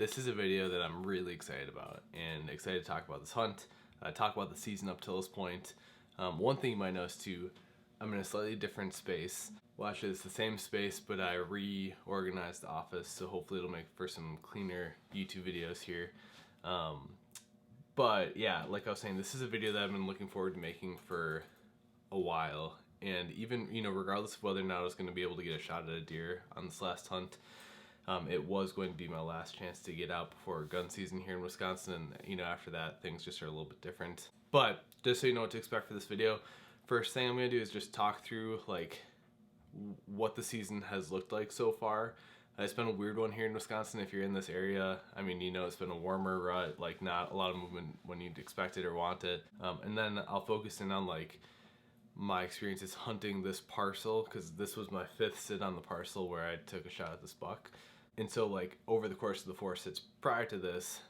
This is a video that I'm really excited about and excited to talk about this hunt, talk about the season up till this point. One thing you might notice too, I'm in a slightly different space. Well, actually it's the same space, but I reorganized the office, so hopefully it'll make for some cleaner YouTube videos here. But yeah, like I was saying, this is a video that I've been looking forward to making for a while. And even, regardless of whether or not I was going to be able to get a shot at a deer on this last hunt, it was going to be my last chance to get out before gun season here in Wisconsin, and after that things just are a little bit different. But just so you know what to expect for this video, first thing I'm going to do is just talk through like what the season has looked like so far. It's been a weird one here in Wisconsin. If you're in this area, I mean, it's been a warmer rut, like not a lot of movement when you'd expect it or want it. And then I'll focus in on like my experiences hunting this parcel, because this was my 5th sit on the parcel where I took a shot at this buck. And so like over the course of the 4 sits prior to this,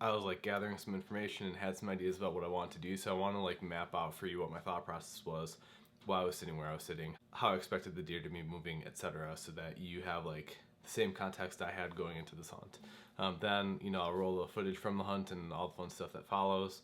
I was like gathering some information and had some ideas about what I want to do. So I want to like map out for you what my thought process was while I was sitting where I was sitting, how I expected the deer to be moving, etc., so that you have like the same context I had going into this hunt. Then I'll roll the footage from the hunt and all the fun stuff that follows,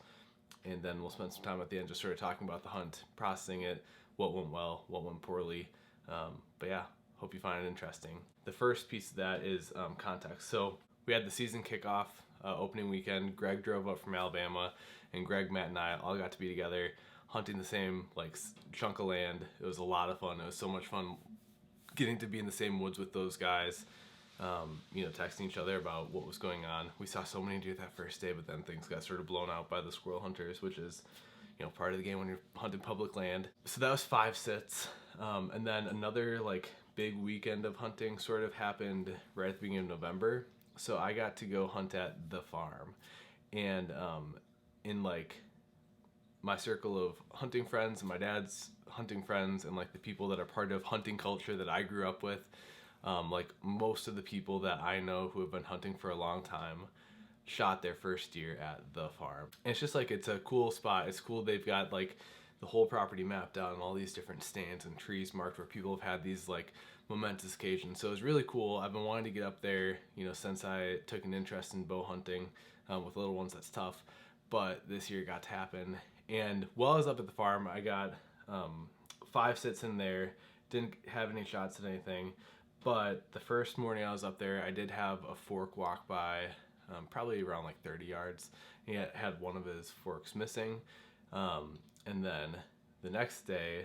and then we'll spend some time at the end just sort of talking about the hunt, processing it, what went well, what went poorly. But yeah, hope you find it interesting. The first piece of that is context. So we had the season kickoff opening weekend. Greg drove up from Alabama, and Greg, Matt, and I all got to be together hunting the same like chunk of land. It was a lot of fun. It was so much fun getting to be in the same woods with those guys, texting each other about what was going on. We saw so many deer that first day, but then things got sort of blown out by the squirrel hunters, which is part of the game when you're hunting public land. So that was 5 sits. And then another like big weekend of hunting sort of happened right at the beginning of November. So I got to go hunt at the farm, and in like my circle of hunting friends and my dad's hunting friends and like the people that are part of hunting culture that I grew up with, like most of the people that I know who have been hunting for a long time shot their first deer at the farm. And it's just like, it's a cool spot. It's cool. They've got like the whole property mapped out and all these different stands and trees marked where people have had these like momentous occasions. So it's really cool. I've been wanting to get up there, since I took an interest in bow hunting. With little ones, that's tough, but this year got to happen. And while I was up at the farm, I got 5 sits in there, didn't have any shots at anything. But the first morning I was up there, I did have a fork walk by, probably around like 30 yards. He had one of his forks missing. And then the next day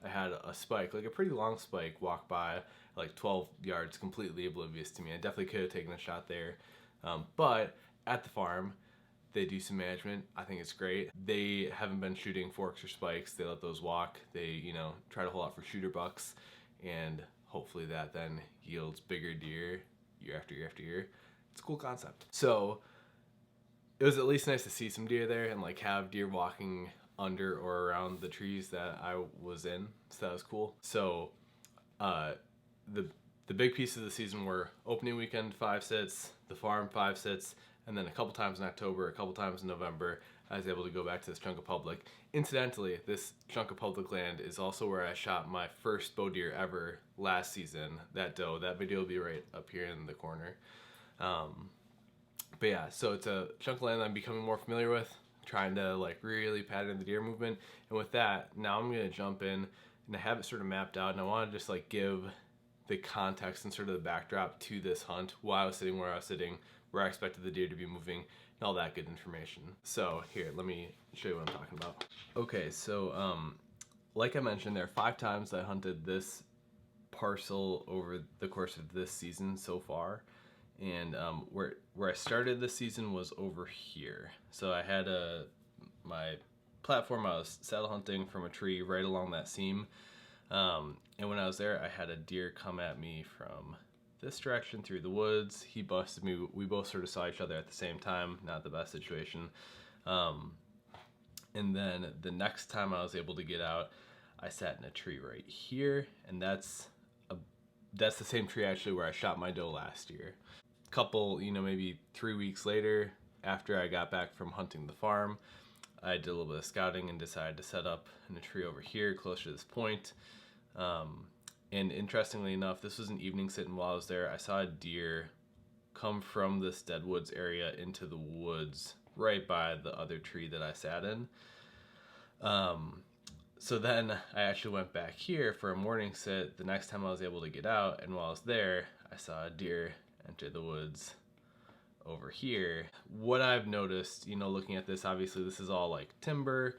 I had a spike, like a pretty long spike, walk by like 12 yards, completely oblivious to me. I definitely could have taken a shot there. But at the farm, they do some management. I think it's great. They haven't been shooting forks or spikes. They let those walk. They, try to hold out for shooter bucks, and hopefully that then yields bigger deer year after year after year. It's a cool concept. So it was at least nice to see some deer there and like have deer walking under or around the trees that I was in. So that was cool. So the big piece of the season were opening weekend 5 sits, the farm 5 sits, and then a couple times in October, a couple times in November, I was able to go back to this chunk of public. Incidentally, this chunk of public land is also where I shot my first bow deer ever last season, that doe. That video will be right up here in the corner. But yeah, so it's a chunk of land that I'm becoming more familiar with, trying to like really pattern the deer movement. And with that, now I'm going to jump in, and I have it sort of mapped out, and I want to just like give the context and sort of the backdrop to this hunt, why I was sitting where I was sitting, where I expected the deer to be moving, and all that good information. So here, let me show you what I'm talking about. Okay, so like I mentioned, there are 5 times I hunted this parcel over the course of this season so far. And where I started this season was over here. So I had my platform, I was saddle hunting from a tree right along that seam. And when I was there, I had a deer come at me from this direction through the woods. He busted me. We both sort of saw each other at the same time. Not the best situation. And then the next time I was able to get out, I sat in a tree right here, and that's the same tree actually where I shot my doe last year. Couple, maybe 3 weeks later, after I got back from hunting the farm, I did a little bit of scouting and decided to set up in a tree over here closer to this point. And interestingly enough, this was an evening sit, and while I was there, I saw a deer come from this dead woods area into the woods right by the other tree that I sat in. So then I actually went back here for a morning sit the next time I was able to get out, and while I was there, I saw a deer enter the woods over here. What I've noticed, you know, looking at this, obviously this is all like timber.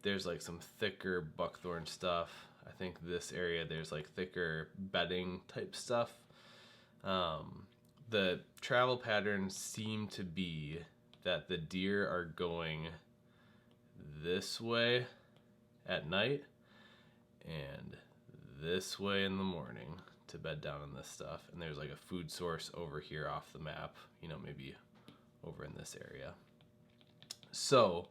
There's like some thicker buckthorn stuff. I think this area there's like thicker bedding type stuff. The travel patterns seem to be that the deer are going this way at night and this way in the morning to bed down in this stuff. And there's like a food source over here off the map, you know, maybe over in this area. So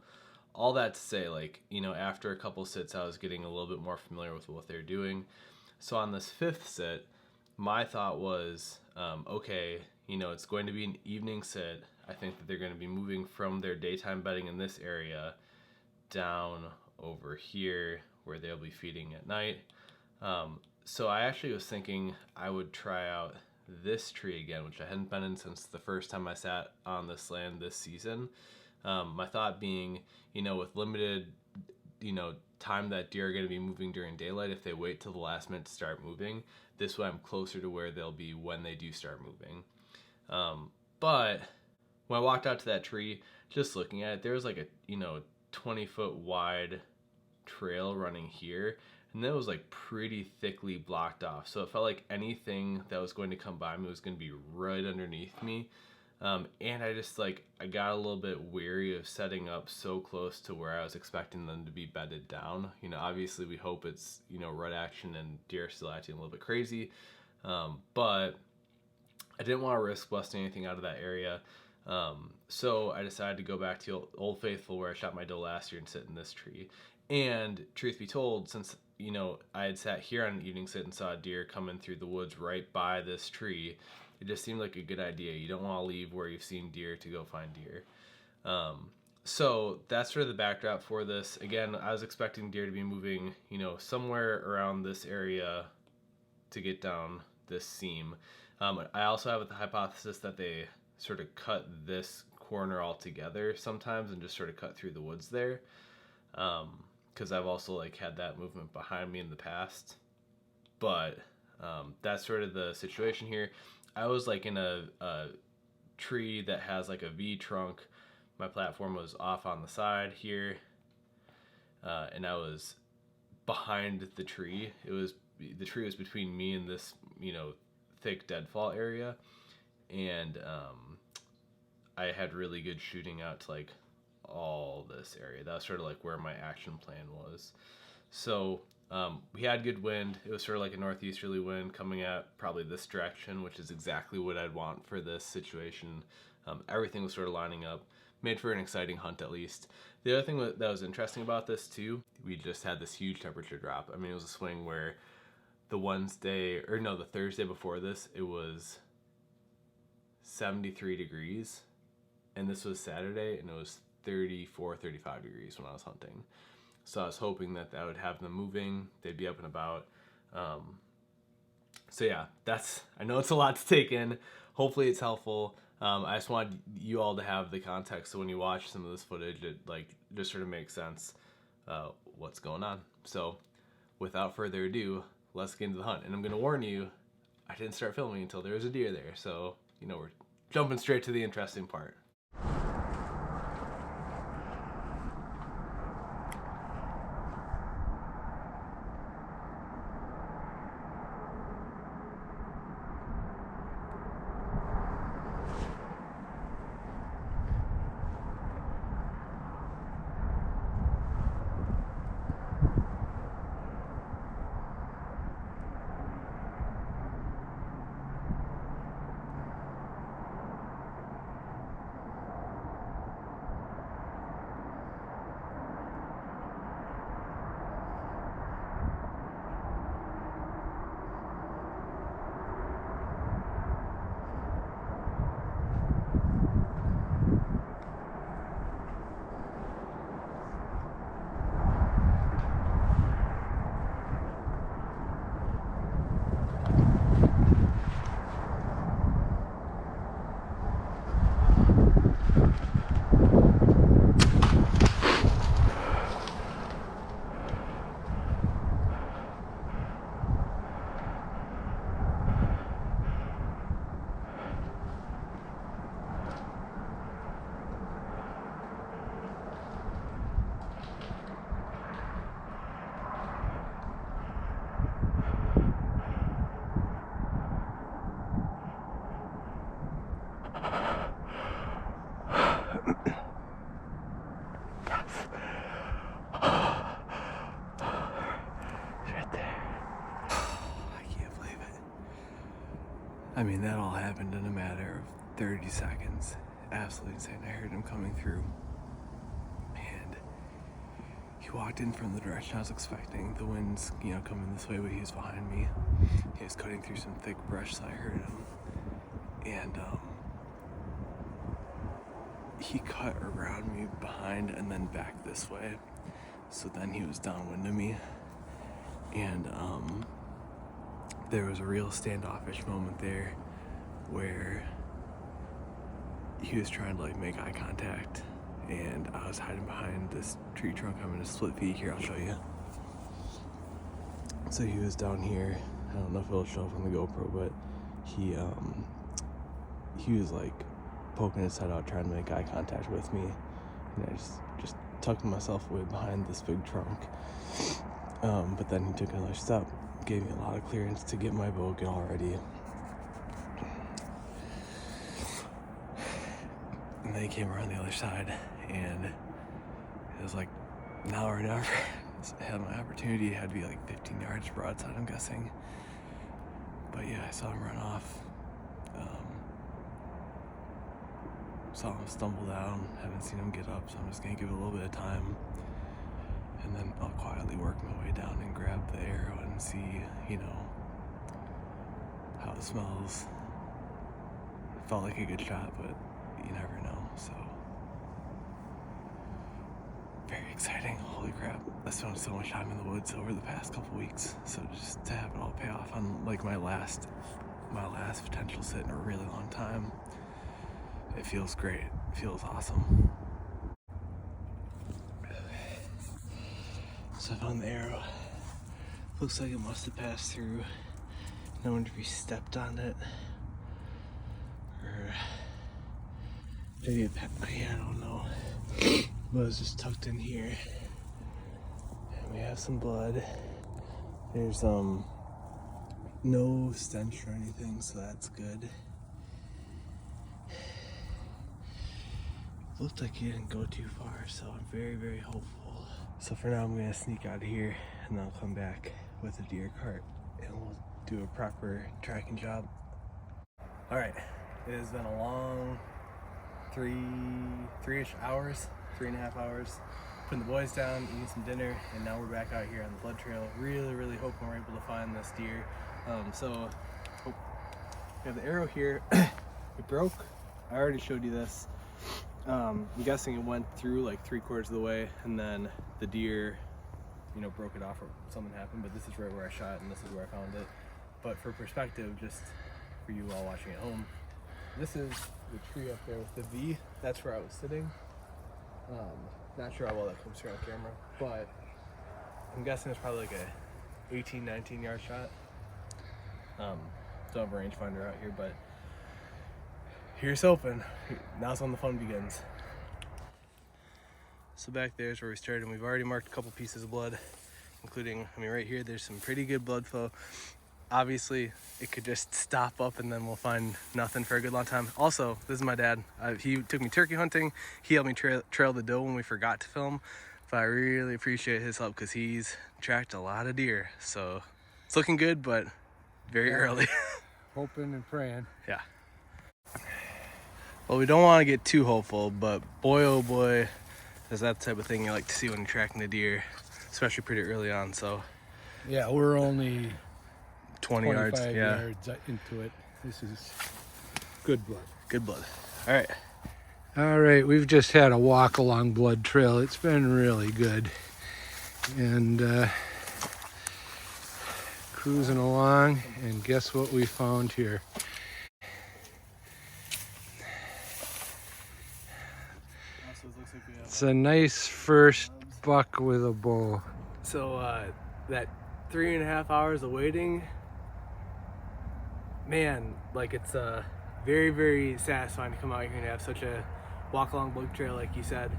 all that to say, like, you know, after a couple sits, I was getting a little bit more familiar with what they're doing. So on this fifth sit, my thought was, okay, you know, it's going to be an evening sit. I think that they're going to be moving from their daytime bedding in this area down over here where they'll be feeding at night. So I actually was thinking I would try out this tree again, which I hadn't been in since the first time I sat on this land this season. My thought being, you know, with limited, you know, time that deer are going to be moving during daylight, if they wait till the last minute to start moving, this way I'm closer to where they'll be when they do start moving. But when I walked out to that tree, just looking at it, there was like a, you know, 20-foot wide trail running here, and that was like pretty thickly blocked off. So it felt like anything that was going to come by me was going to be right underneath me. And I just like, I got a little bit weary of setting up so close to where I was expecting them to be bedded down. You know, obviously we hope it's, you know, rut action and deer still acting a little bit crazy. But I didn't want to risk busting anything out of that area. So I decided to go back to Old Faithful where I shot my doe last year and sit in this tree. And truth be told, since, you know, I had sat here on an evening sit and saw a deer coming through the woods right by this tree, it just seemed like a good idea. You don't want to leave where you've seen deer to go find deer. So that's sort of the backdrop for this. Again, I was expecting deer to be moving, you know, somewhere around this area to get down this seam. I also have the hypothesis that they sort of cut this corner all together sometimes and just sort of cut through the woods there. Because I've also like had that movement behind me in the past. But that's sort of the situation here. I was like in a tree that has like a V trunk. My platform was off on the side here, and I was behind the tree. The tree was between me and this, you know, thick deadfall area, and I had really good shooting out to like all this area. That was sort of like where my action plan was. So we had good wind. It was sort of like a northeasterly wind coming at probably this direction, which is exactly what I'd want for this situation. Everything was sort of lining up, made for an exciting hunt at least. The other thing that was interesting about this too, we just had this huge temperature drop. I mean, it was a swing where the Thursday before this, it was 73 degrees, and this was Saturday, and it was 34, 35 degrees when I was hunting. So I was hoping that would have them moving, they'd be up and about. So yeah, I know it's a lot to take in. Hopefully it's helpful. I just wanted you all to have the context so when you watch some of this footage, it like just sort of makes sense what's going on. So without further ado, let's get into the hunt. And I'm going to warn you, I didn't start filming until there was a deer there. So, you know, we're jumping straight to the interesting part. I mean, that all happened in a matter of 30 seconds. Absolutely insane. I heard him coming through. And he walked in from the direction I was expecting. The wind's, coming this way, but he was behind me. He was cutting through some thick brush, so I heard him. And he cut around me behind and then back this way. So then he was downwind of me. And there was a real standoffish moment there where he was trying to make eye contact, and I was hiding behind this tree trunk. I'm gonna split feet here, I'll show you. So he was down here. I don't know if it'll show up on the GoPro, but he was poking his head out trying to make eye contact with me, and I just tucked myself away behind this big trunk. But then he took another step, gave me a lot of clearance to get my bow all ready. And then he came around the other side, and it was now or never. I had my opportunity. It had to be 15 yards broadside, I'm guessing. But yeah, I saw him run off. Saw him stumble down. Haven't seen him get up, so I'm just gonna give it a little bit of time. And then I'll quietly work my way down and grab the arrow and see, how it smells. It felt like a good shot, but you never know, so. Very exciting, holy crap. I spent so much time in the woods over the past couple weeks, so just to have it all pay off on my last potential sit in a really long time, it feels great, it feels awesome. So I found the arrow. Looks like it must have passed through. No one stepped on it. Or maybe I don't know. But it was just tucked in here. And we have some blood. There's no stench or anything, so that's good. Looked like he didn't go too far, so I'm very, very hopeful. So for now, I'm gonna sneak out of here, and then I'll come back with a deer cart, and we'll do a proper tracking job. All right, it has been a long three-ish hours, 3.5 hours, putting the boys down, eating some dinner, and now we're back out here on the blood trail. Really, really hoping we're able to find this deer. We have the arrow here. It broke. I already showed you this. I'm guessing it went through 3/4 of the way, and then the deer, broke it off or something happened, but this is right where I shot, and this is where I found it. But for perspective, just for you all watching at home, this is the tree up there with the V. That's where I was sitting. Not sure how well that comes through on camera, but I'm guessing it's probably a 18, 19 yard shot. Don't have a rangefinder out here, but here's hoping. Now's when the fun begins. So back there is where we started, and we've already marked a couple pieces of blood, including, right here, there's some pretty good blood flow. Obviously, it could just stop up and then we'll find nothing for a good long time. Also, this is my dad. He took me turkey hunting. He helped me trail the doe when we forgot to film, but I really appreciate his help because he's tracked a lot of deer. So it's looking good, but very early. Hoping and praying. Yeah. Well, we don't want to get too hopeful, but boy, oh boy, is that the type of thing you like to see when you're tracking a deer, especially pretty early on. So yeah, we're only 20 yards into it. This is good blood. Good blood. All right. All right, we've just had a walk along Blood Trail. It's been really good. And cruising along, and guess what we found here? It's a nice first buck with a bow. So that 3.5 hours of waiting, man, it's very, very satisfying to come out here and have such a walk along Blood Trail, like you said,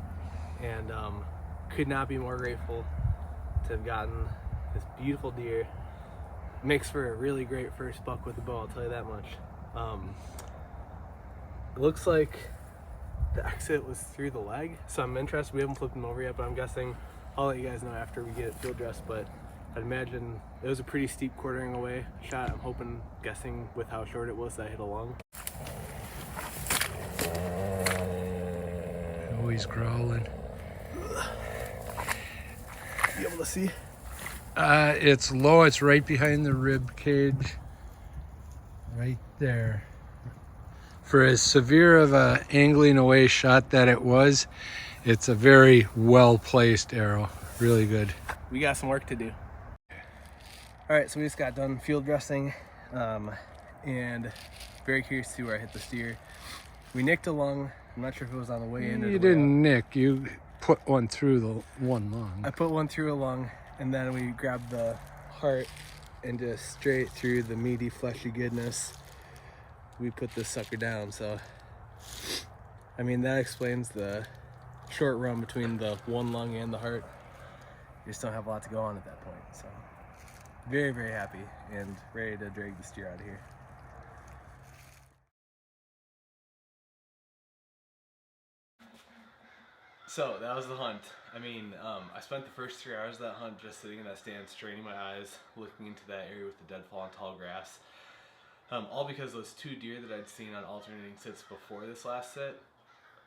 and could not be more grateful to have gotten this beautiful deer. Makes for a really great first buck with the bow, I'll tell you that much. It looks like the exit was through the leg, so I'm interested. We haven't flipped him over yet, but I'm guessing I'll let you guys know after we get it field dressed. But I'd imagine it was a pretty steep quartering away shot. I'm guessing with how short it was that I hit a lung. Oh, he's growling. You able to see? It's low. It's right behind the rib cage. Right there. For as severe of a angling away shot that it was, it's a very well placed arrow. Really good. We got some work to do. All right, so we just got done field dressing, and very curious to see where I hit the steer. We nicked a lung. I'm not sure if it was on the way in or the way You out. didn't nick. You put one through the one lung. I put one through a lung, and then we grabbed the heart and just straight through the meaty, fleshy goodness. We put this sucker down. So, I mean, that explains the short run between the one lung and the heart. You just don't have a lot to go on at that point. So, very, very happy and ready to drag the steer out of here. So that was the hunt. I mean, I spent the first 3 hours of that hunt just sitting in that stand, straining my eyes, looking into that area with the deadfall and tall grass. All because those 2 deer that I'd seen on alternating sits before this last sit,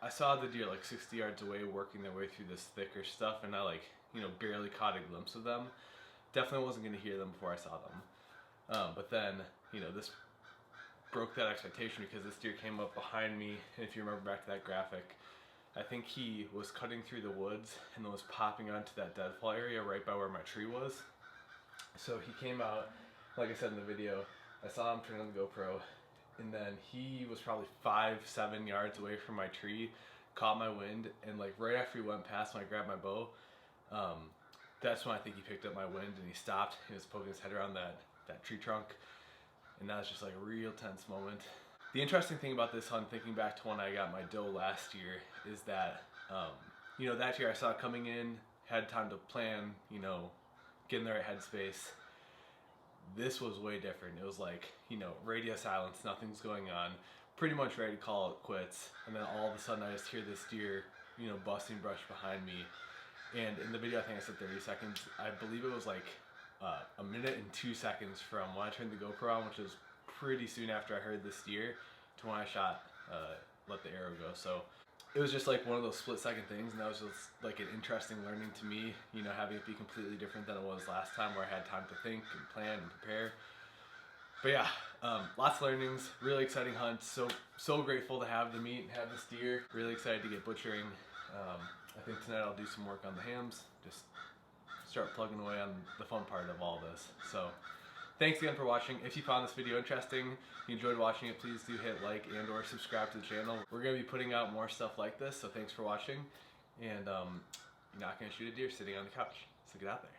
I saw the deer like 60 yards away working their way through this thicker stuff, and I barely caught a glimpse of them. Definitely wasn't going to hear them before I saw them. But then, this broke that expectation because this deer came up behind me, and if you remember back to that graphic, I think he was cutting through the woods and then was popping onto that deadfall area right by where my tree was. So he came out, like I said in the video, I saw him turn on the GoPro, and then he was probably 5-7 yards away from my tree, caught my wind, and like right after he went past when I grabbed my bow, that's when I think he picked up my wind and he stopped. He was poking his head around that tree trunk, and that was just like a real tense moment. The interesting thing about this hunt, thinking back to when I got my doe last year, is that, that year I saw it coming in, had time to plan, get in the right headspace. This was way different. It was like, radio silence, nothing's going on, pretty much ready to call it quits. And then all of a sudden I just hear this deer, busting brush behind me. And in the video, I think I said 30 seconds. I believe it was like a minute and 2 seconds from when I turned the GoPro on, which was pretty soon after I heard this deer, to when I shot, let the arrow go. So it was just like one of those split-second things, and that was just like an interesting learning to me, having it be completely different than it was last time, where I had time to think and plan and prepare. But yeah, lots of learnings, really exciting hunt. So grateful to have the meat and have this deer. Really excited to get butchering. I think tonight I'll do some work on the hams, just start plugging away on the fun part of all this. So thanks again for watching. If you found this video interesting, you enjoyed watching it, please do hit like and or subscribe to the channel. We're going to be putting out more stuff like this, so thanks for watching. And you're not going to shoot a deer sitting on the couch, so get out there.